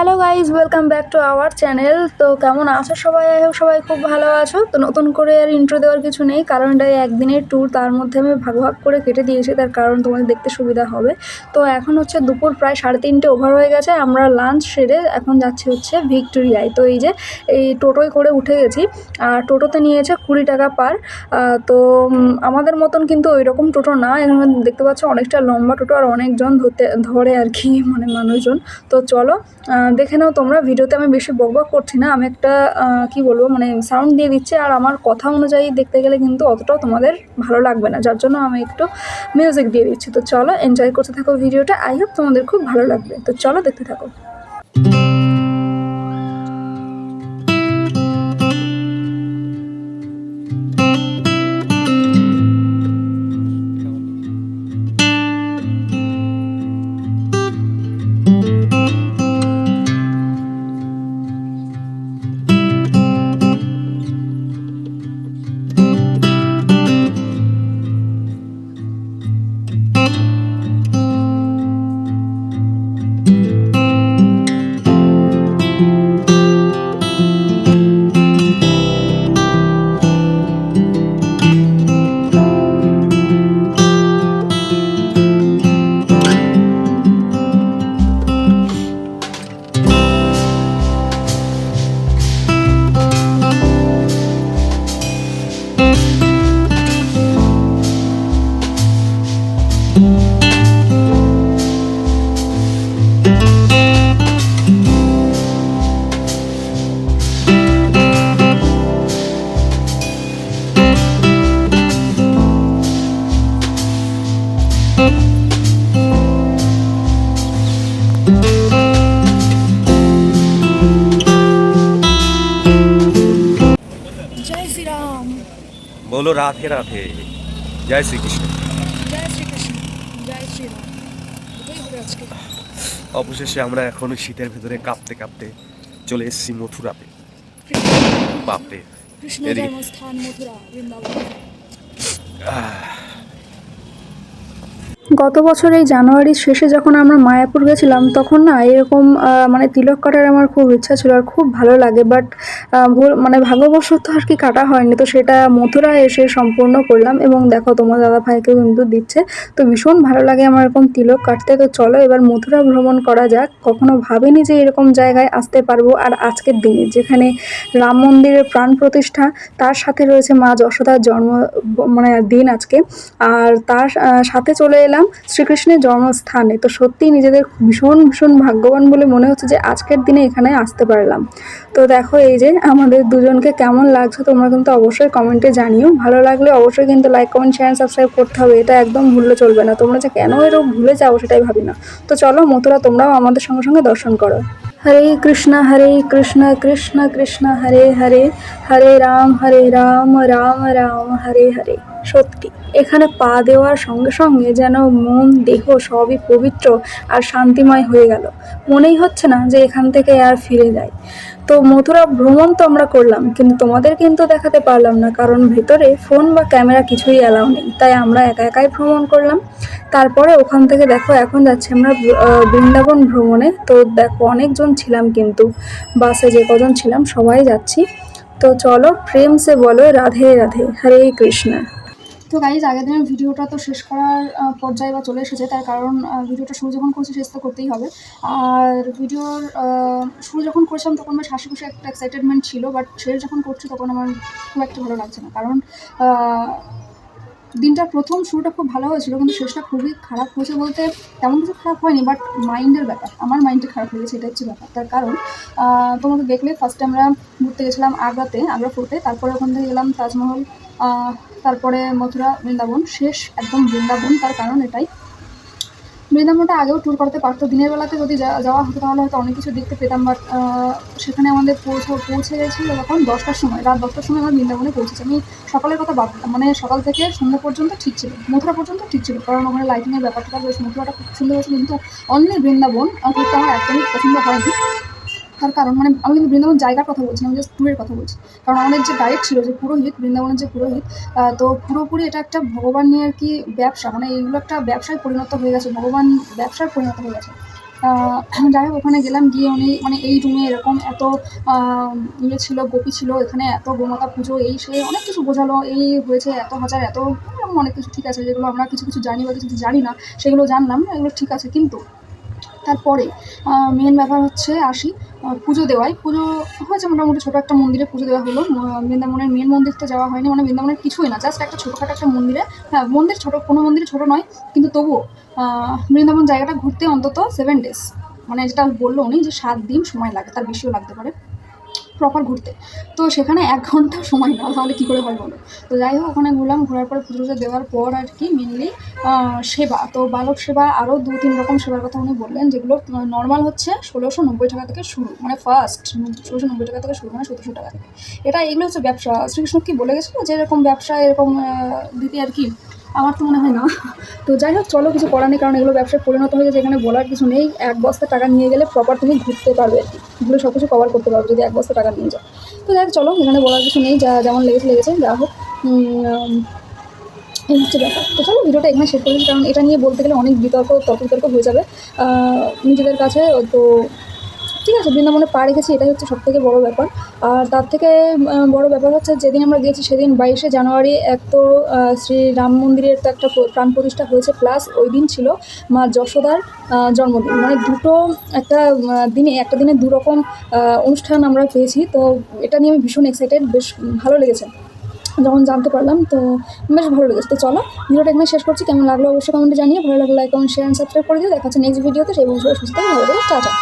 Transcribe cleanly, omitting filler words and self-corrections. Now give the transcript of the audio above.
Hello guys, welcome back to our channel. তো কেমন আছো সবাই? আই হোপ সবাই খুব ভালো আছো। তো নতুন করে আর ইন্ট্রো দেওয়ার কিছু নেই, কারণ এটা একদিনের ট্যুর, তার মধ্যে আমি ভাগ ভাগ করে কেটে দিয়েছি, তার কারণ তোমাদের দেখতে সুবিধা হবে। তো এখন হচ্ছে দুপুর প্রায় 3:30 ওভার হয়ে গেছে। আমরা লাঞ্চ সেরে এখন যাচ্ছি হচ্ছে ভিক্টোরিয়ায়। তো এই যে এই টোটোয় করে উঠে গেছি, আর টোটোতে নিয়েছে 20 টাকা পার। তো আমাদের মতন কিন্তু ওই রকম টোটো না, এখানে দেখতে পাচ্ছ অনেকটা লম্বা টোটো, আর অনেকজন ধরে আর কি, মানে মানুষজন। তো চলো দেখে নাও তোমরা। ভিডিওতে আমি বেশি বকবক করছি না, আমি একটা কি বলবো, মানে সাউন্ড দিয়ে দিচ্ছি, আর আমার কথা অনুযায়ী দেখতে গেলে কিন্তু অতটাও তোমাদের ভালো লাগবে না, যার জন্য আমি একটু মিউজিক দিয়ে দিচ্ছি। তো চলো এনজয় করতে থাকো ভিডিওটা, আই হোপ তোমাদের খুব ভালো লাগবে। তো চলো দেখতে থাকো। জয় শ্রীরাম। बोलो राधे राधे। जय श्री कृष्ण। জয় শ্রীকৃষ্ণ। জয় শ্রীরাম। এটাই হবে আজকে। অবশেষে আমরা এখন শীতের ভেতরে কাঁপতে কাঁপতে চলে এসেছি মথুরাতে। বাপরে, কৃষ্ণ এদিকে জন্মস্থান মথুরা, বৃন্দাবন। গত বছর এই জানুয়ারির শেষে যখন আমরা মায়াপুর গেছিলাম, তখন না এরকম মানে তিলক কাটার আমার খুব ইচ্ছা ছিল, আর খুব ভালো লাগে, বাট মানে ভাগ্যবশত আর কি কাটা হয়নি। তো সেটা মথুরা এসে সম্পূর্ণ করলাম, এবং দেখো তোমার দাদা ভাইকেও কিন্তু দিচ্ছে। তো ভীষণ ভালো লাগে আমার এরকম তিলক কাটতে। তো চলো এবার মথুরা ভ্রমণ করা যাক। কখনো ভাবিনি যে এরকম জায়গায় আসতে পারবো, আর আজকের দিনে যেখানে রাম মন্দিরের প্রাণ প্রতিষ্ঠা, তার সাথে রয়েছে মা যশোদার জন্ম মানে দিন আজকে, আর তার সাথে চলে এলাম শ্রীকৃষ্ণের জন্মস্থানে। তো সত্যিই নিজেদের ভীষণ ভীষণ ভাগ্যবান বলে মনে হচ্ছে যে আজকের দিনে এখানে আসতে পারলাম। তো দেখো এই যে আমাদের দুজনকে কেমন লাগছে তোমরা কিন্তু অবশ্যই কমেন্টে জানিও। ভালো লাগলে অবশ্যই কিন্তু লাইক, কমেন্ট, শেয়ার, সাবস্ক্রাইব করতে হবে, এটা একদম ভুললে চলবে না। তোমরা যে কেন এরকম ভুলে যাও সেটাই ভাবি না। তো চলো মথুরা তোমরাও আমাদের সঙ্গে সঙ্গে দর্শন করো। হরে কৃষ্ণ কৃষ্ণ কৃষ্ণ হরে হরে, হরে রাম রাম রাম হরে হরে। সত্যি এখানে পা দেওয়ার সঙ্গে সঙ্গে যেন মন দেহ সবই পবিত্র আর শান্তিময় হয়ে গেল। মনেই হচ্ছে না যে এখান থেকে আর ফিরে যাই। তো মথুরা ভ্রমণ তো আমরা করলাম, কিন্তু তোমাদের কিন্তু দেখাতে পারলাম না, কারণ ভেতরে ফোন বা ক্যামেরা কিছুই অ্যালাউ নেই, তাই আমরা একা একাই ভ্রমণ করলাম। তারপরে ওখান থেকে দেখো এখন যাচ্ছি আমরা বৃন্দাবন ভ্রমণে। তো দেখো অনেকজন ছিলাম, কিন্তু বাসে যে কজন ছিলাম সবাই যাচ্ছি। তো চলো প্রেম সে বলো রাধে রাধে, হরে কৃষ্ণ। তো গাইজ, আগের দিনের ভিডিওটা তো শেষ করার পর্যায়ে বা চলে এসেছে, তার কারণ ভিডিওটা শুরু যখন করছি শেষ তো করতেই হবে। আর ভিডিওর শুরু যখন করছিলাম তখন বেশ হাসি খুশি একটা এক্সাইটেডমেন্ট ছিল, বাট শেষ যখন করছি তখন আমার খুব একটা ভালো লাগছে না, কারণ দিনটার প্রথম শুরুটা খুব ভালো হয়েছিল, কিন্তু শেষটা খুবই খারাপ হয়েছে। বলতে তেমন কিছু খারাপ হয়নি, বাট মাইন্ডের ব্যাপার, আমার মাইন্ডটা খারাপ হয়ে গেছে, এটা হচ্ছে ব্যাপার। তার কারণ তোমাদের দেখলে ফার্স্টে আমরা ঘুরতে গেছিলাম আগ্রা ফোর্টে, তারপরে ওখান থেকে গেলাম তাজমহল, তারপরে মথুরা, বৃন্দাবন, শেষ একদম বৃন্দাবন। তার কারণ এটাই, বৃন্দাবনটা আগেও ট্যুর করতে পারতো, দিনের বেলাতে যদি যাওয়া হতো তাহলে হয়তো অনেক কিছু দেখতে পেতাম, বাট সেখানে আমাদের পৌঁছে গেছিলো তখন 10টার সময়, রাত 10টার সময় আমরা বৃন্দাবনে পৌঁছেছি। আমি সকালের কথা বাদ দিলাম, মানে সকাল থেকে সন্ধ্যা পর্যন্ত ঠিক ছিল, মথুরা পর্যন্ত ঠিক ছিল, কারণ ওখানে লাইটিংয়ের ব্যাপারটা বেশ, মথুরাটা খুব সুন্দর হয়েছে, কিন্তু অনলি বৃন্দাবন ঘুরতে আমার একদমই পছন্দ হয়নি। তার কারণ মানে আমি কিন্তু বৃন্দাবন জায়গার কথা বলছি না, আমি জাস্ট ট্যুরের কথা বলছি। কারণ আমাদের যে গাইড ছিল, যে পুরোহিত, বৃন্দাবনের যে পুরোহিত, তো পুরোপুরি এটা একটা ভগবান নিয়ে আর কি ব্যবসা, মানে এইগুলো একটা ব্যবসায় পরিণত হয়ে গেছে, ভগবান ব্যবসায় পরিণত হয়ে গেছে। যাই হোক ওখানে গেলাম, গিয়ে উনি মানে এই রুমে এরকম এত ইয়ে ছিল, গোপী ছিল, এখানে এত গোমাতা পুজো, এই সে অনেক কিছু বোঝালো, এই হয়েছে এত হাজার এত এরকম অনেক কিছু। ঠিক আছে, যেগুলো আমরা কিছু কিছু জানি বা কিছু কিছু জানি না সেগুলো জানলাম, এগুলো ঠিক আছে। কিন্তু তারপরে মেন ব্যাপার হচ্ছে আসি পুজো দেওয়ায়। পুজো হয়েছে মোটামুটি, ছোটো একটা মন্দিরে পুজো দেওয়া হলো। বৃন্দাবনের মেন মন্দির তো যাওয়া হয়নি, মানে বৃন্দাবনের কিছুই না, জাস্ট একটা ছোটোখাটো একটা মন্দিরে। হ্যাঁ, মন্দির ছোটো, কোনো মন্দির ছোটো নয়, কিন্তু তবুও বৃন্দাবন জায়গাটা ঘুরতে অন্তত 7 days, মানে যেটা বললো উনি যে 7 দিন সময় লাগে, তার বেশিও লাগতে পারে প্রপার ঘুরতে। তো সেখানে 1 ঘন্টা সময় না, তাহলে কী করে হয় বলো। তো যাই হোক ওখানে ঘুরলাম, ঘোরার পরে পুজো দেওয়ার পর আর কি মেনলি সেবা, তো বালক সেবা আরও 2-3 রকম সেবার কথা উনি বললেন, যেগুলো নর্মাল হচ্ছে 1690 টাকা থেকে শুরু, মানে ফার্স্ট 1690 টাকা থেকে শুরু, মানে 1700 টাকা থেকে। এগুলো হচ্ছে ব্যবসা। শ্রীকৃষ্ণ কি বলে গেছিলো যে এরকম ব্যবসা এরকম দিতে আর কি, আমার তো মনে হয় না। তো যাই হোক চলো, কিছু করার নেই, কারণ এগুলো ব্যবসায় পরিণত হয়ে গেছে, এখানে বলার কিছু নেই। 1 বস্তা টাকা নিয়ে গেলে প্রপার তুমি ঘুরতে পারবে আর কি, ঘুরে সব কিছু কভার করতে পারবে যদি 1 বস্তা টাকা নিয়ে যাও। তো যাই হোক চলো, এখানে বলার কিছু নেই, যা যেমন লেগেছে। যা হোক এই হচ্ছে ব্যাপার। তো চলো ভিডিওটা এখানে শেষ করছি, কারণ এটা নিয়ে বলতে গেলে অনেক তর্ক হয়ে যাবে নিজেদের কাছে। তো ঠিক আছে, বৃন্দাবনে পা রেখেছি, এটাই হচ্ছে সবথেকে বড় ব্যাপার। আর তার থেকে বড় ব্যাপার হচ্ছে যেদিন আমরা গিয়েছি সেদিন 22শে জানুয়ারি, এক তো শ্রী রাম মন্দিরের তো একটা প্রাণ প্রতিষ্ঠা হয়েছে, প্লাস ওই দিন ছিল মা যশোদার জন্মদিন, মানে দুটো একটা একটা দিনে 2 রকম অনুষ্ঠান আমরা পেয়েছি। তো এটা নিয়ে আমি ভীষণ এক্সাইটেড, বেশ ভালো লেগেছে যখন জানতে পারলাম, তো বেশ ভালো লেগেছে। তো চলো ভিডিওটা এখানে শেষ করছি, কেমন লাগলো অবশ্যই কমেন্টে জানিয়ে, ভালো লাগলে like comment share and subscribe করে দিও। দেখা হচ্ছে নেক্সট ভিডিওতে, সেই বছর সুস্থ থাকো, টাটা।